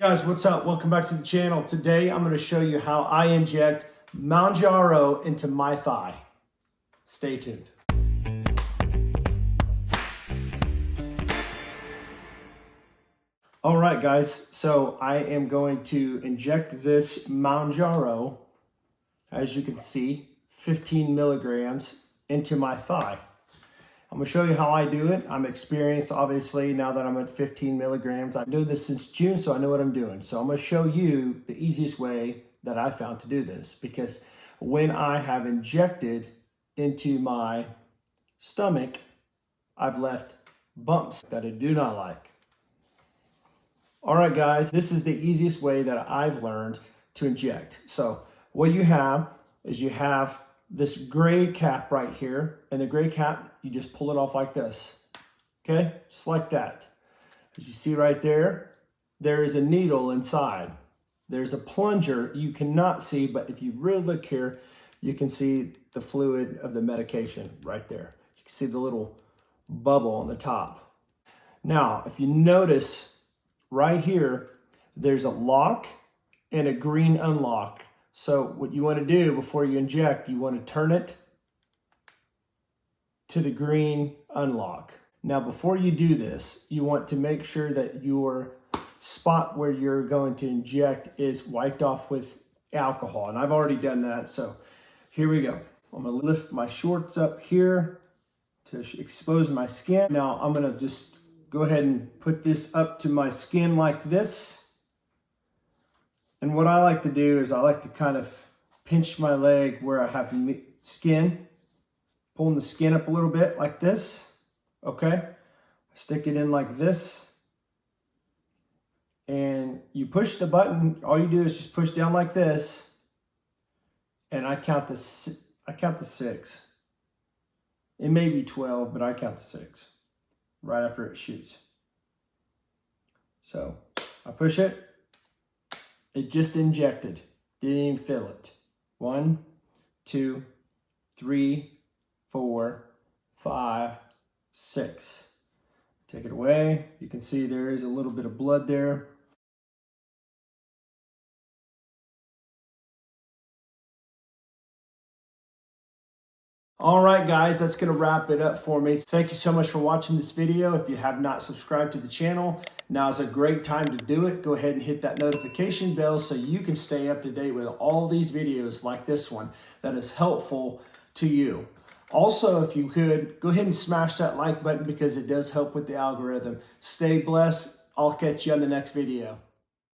Guys, what's up? Welcome back to the channel. Today I'm going to show you how I inject Mounjaro into my thigh. Stay tuned. All right, guys, so I am going to inject this Mounjaro, as you can see, 15 milligrams into my thigh. I'm gonna show you how I do it. I'm experienced, obviously, now that I'm at 15 milligrams. I do this since June, so I know what I'm doing. So I'm gonna show you the easiest way that I found to do this, because when I have injected into my stomach, I've left bumps that I do not like. All right, guys, this is the easiest way that I've learned to inject. So what you have is you have this gray cap right here, and the gray cap, you just pull it off like this, okay? Just like that. As you see right there, there is a needle inside. There's a plunger you cannot see, but if you really look here, you can see the fluid of the medication right there. You can see the little bubble on the top. Now, if you notice right here, there's a lock and a green unlock. So what you want to do before you inject, you want to turn it to the green unlock. Now, before you do this, you want to make sure that your spot where you're going to inject is wiped off with alcohol. And I've already done that. So here we go. I'm going to lift my shorts up here to expose my skin. Now I'm going to just go ahead and put this up to my skin like this. And what I like to do is I like to kind of pinch my leg where I have skin, pulling the skin up a little bit like this, okay? Stick it in like this. And you push the button, all you do is just push down like this. And I count to 6. It may be 12, but I count to 6 right after it shoots. So I push it. It just injected, didn't even feel it. 1, 2, 3, 4, 5, 6. Take it away. You can see there is a little bit of blood there. All right, guys, that's going to wrap it up for me. Thank you so much for watching this video. If you have not subscribed to the channel, now is a great time to do it. Go ahead and hit that notification bell so you can stay up to date with all these videos like this one that is helpful to you. Also, if you could, go ahead and smash that like button because it does help with the algorithm. Stay blessed. I'll catch you on the next video.